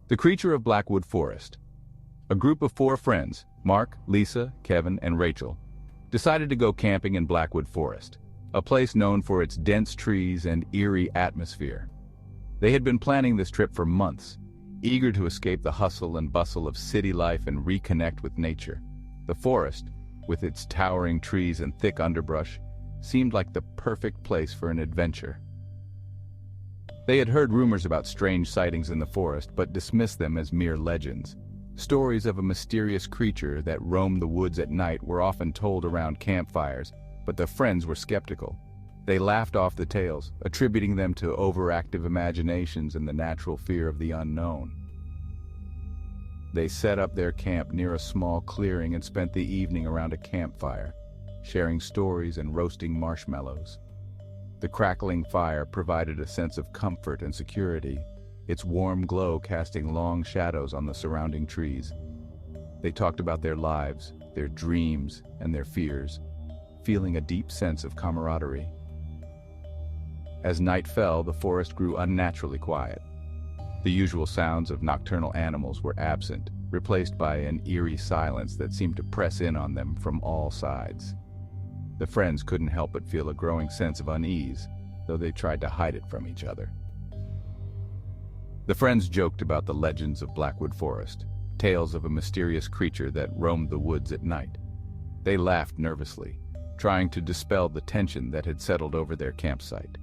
The creature of Blackwood Forest. A group of 4 friends, Mark, Lisa, Kevin, and Rachel, decided to go camping in Blackwood Forest, a place known for its dense trees and eerie atmosphere. They had been planning this trip for months, eager to escape the hustle and bustle of city life and reconnect with nature. The forest, with its towering trees and thick underbrush, seemed like the perfect place for an adventure. They had heard rumors about strange sightings in the forest, but dismissed them as mere legends. Stories of a mysterious creature that roamed the woods at night were often told around campfires, but the friends were skeptical. They laughed off the tales, attributing them to overactive imaginations and the natural fear of the unknown. They set up their camp near a small clearing and spent the evening around a campfire, sharing stories and roasting marshmallows. The crackling fire provided a sense of comfort and security, its warm glow casting long shadows on the surrounding trees. They talked about their lives, their dreams, and their fears, feeling a deep sense of camaraderie. As night fell, the forest grew unnaturally quiet. The usual sounds of nocturnal animals were absent, replaced by an eerie silence that seemed to press in on them from all sides. The friends couldn't help but feel a growing sense of unease, though they tried to hide it from each other. The friends joked about the legends of Blackwood Forest, tales of a mysterious creature that roamed the woods at night. They laughed nervously, trying to dispel the tension that had settled over their campsite.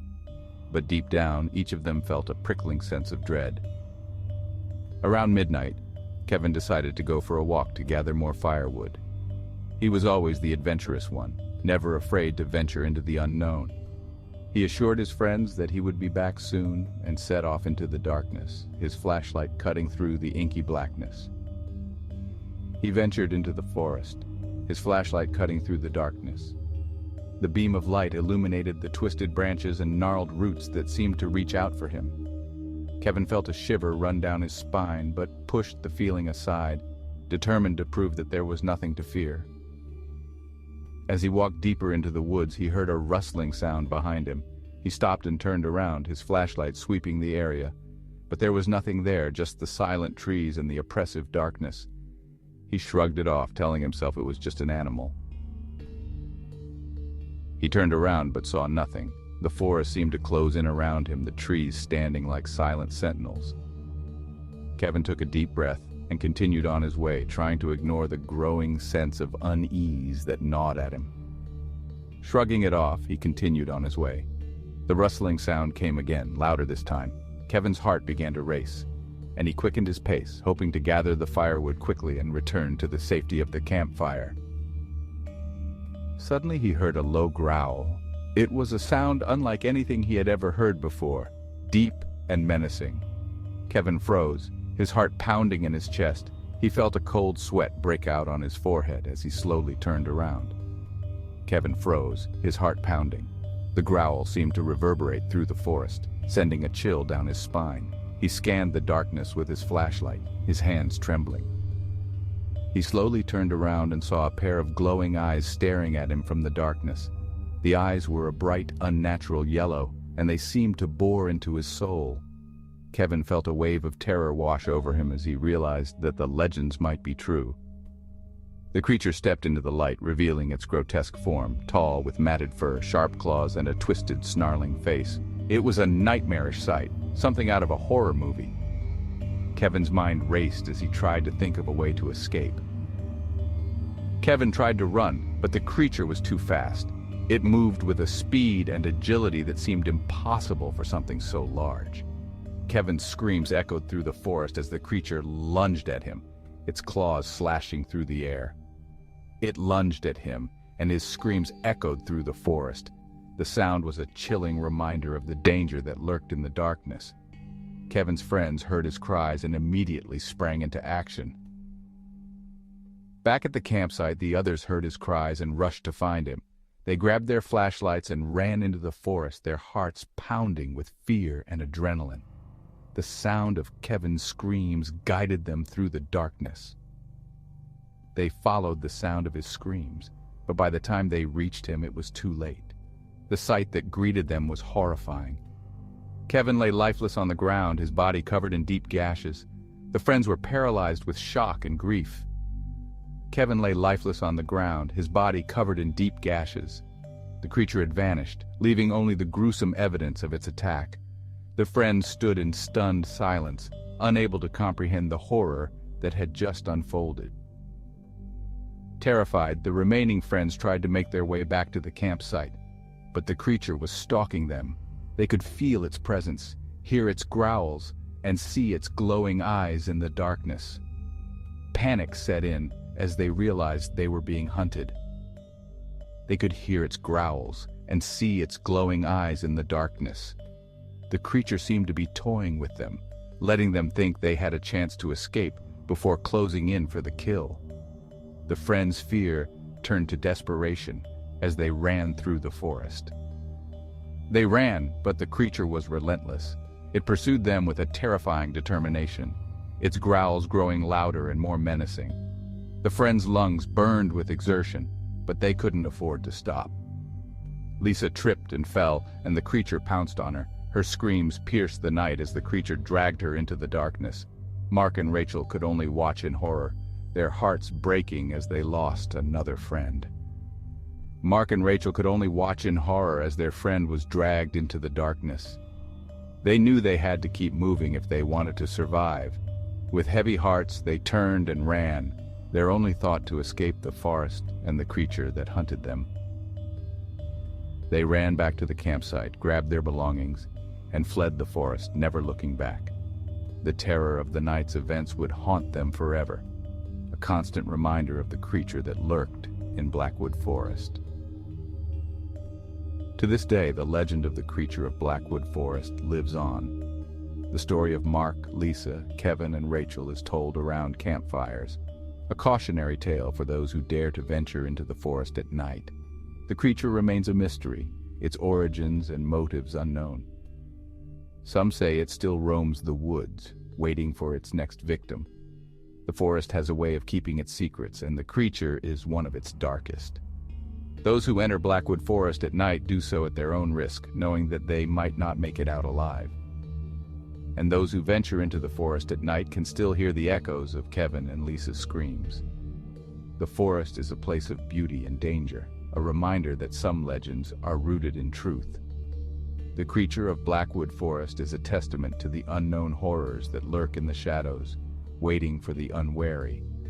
But deep down, each of them felt a prickling sense of dread. Around midnight, Kevin decided to go for a walk to gather more firewood. He was always the adventurous one, never afraid to venture into the unknown. He assured his friends that he would be back soon and set off into the darkness, his flashlight cutting through the inky blackness. He ventured into the forest, his flashlight cutting through the darkness. The beam of light illuminated the twisted branches and gnarled roots that seemed to reach out for him. Kevin felt a shiver run down his spine, but pushed the feeling aside, determined to prove that there was nothing to fear. As he walked deeper into the woods, he heard a rustling sound behind him. He stopped and turned around, his flashlight sweeping the area. But there was nothing there, just the silent trees and the oppressive darkness. He shrugged it off, telling himself it was just an animal. He turned around but saw nothing. The forest seemed to close in around him, the trees standing like silent sentinels. Kevin took a deep breath and continued on his way, trying to ignore the growing sense of unease that gnawed at him. Shrugging it off, he continued on his way. The rustling sound came again, louder this time. Kevin's heart began to race, and he quickened his pace, hoping to gather the firewood quickly and return to the safety of the campfire. Suddenly he heard a low growl. It was a sound unlike anything he had ever heard before, deep and menacing. Kevin froze, his heart pounding in his chest. He felt a cold sweat break out on his forehead as he slowly turned around. Kevin froze, his heart pounding. The growl seemed to reverberate through the forest, sending a chill down his spine. He scanned the darkness with his flashlight, his hands trembling. He slowly turned around and saw a pair of glowing eyes staring at him from the darkness. The eyes were a bright, unnatural yellow, and they seemed to bore into his soul. Kevin felt a wave of terror wash over him as he realized that the legends might be true. The creature stepped into the light, revealing its grotesque form, tall with matted fur, sharp claws, and a twisted, snarling face. It was a nightmarish sight, something out of a horror movie. Kevin's mind raced as he tried to think of a way to escape. Kevin tried to run, but the creature was too fast. It moved with a speed and agility that seemed impossible for something so large. Kevin's screams echoed through the forest as the creature lunged at him, its claws slashing through the air. It lunged at him, and his screams echoed through the forest. The sound was a chilling reminder of the danger that lurked in the darkness. Kevin's friends heard his cries and immediately sprang into action. Back at the campsite, the others heard his cries and rushed to find him. They grabbed their flashlights and ran into the forest, their hearts pounding with fear and adrenaline. The sound of Kevin's screams guided them through the darkness. They followed the sound of his screams, but by the time they reached him, it was too late. The sight that greeted them was horrifying. Kevin lay lifeless on the ground, his body covered in deep gashes. The friends were paralyzed with shock and grief. Kevin lay lifeless on the ground, his body covered in deep gashes. The creature had vanished, leaving only the gruesome evidence of its attack. The friends stood in stunned silence, unable to comprehend the horror that had just unfolded. Terrified, the remaining friends tried to make their way back to the campsite, but the creature was stalking them. They could feel its presence, hear its growls, and see its glowing eyes in the darkness. Panic set in as they realized they were being hunted. They could hear its growls and see its glowing eyes in the darkness. The creature seemed to be toying with them, letting them think they had a chance to escape before closing in for the kill. The friends' fear turned to desperation as they ran through the forest. They ran, but the creature was relentless. It pursued them with a terrifying determination, its growls growing louder and more menacing. The friends' lungs burned with exertion, but they couldn't afford to stop. Lisa tripped and fell, and the creature pounced on her. Her screams pierced the night as the creature dragged her into the darkness. Mark and Rachel could only watch in horror, their hearts breaking as they lost another friend. Mark and Rachel could only watch in horror as their friend was dragged into the darkness. They knew they had to keep moving if they wanted to survive. With heavy hearts, they turned and ran, their only thought to escape the forest and the creature that hunted them. They ran back to the campsite, grabbed their belongings, and fled the forest, never looking back. The terror of the night's events would haunt them forever, a constant reminder of the creature that lurked in Blackwood Forest. To this day, the legend of the creature of Blackwood Forest lives on. The story of Mark, Lisa, Kevin, and Rachel is told around campfires, a cautionary tale for those who dare to venture into the forest at night. The creature remains a mystery, its origins and motives unknown. Some say it still roams the woods, waiting for its next victim. The forest has a way of keeping its secrets, and the creature is one of its darkest. Those who enter Blackwood Forest at night do so at their own risk, knowing that they might not make it out alive. And those who venture into the forest at night can still hear the echoes of Kevin and Lisa's screams. The forest is a place of beauty and danger, a reminder that some legends are rooted in truth. The creature of Blackwood Forest is a testament to the unknown horrors that lurk in the shadows, waiting for the unwary.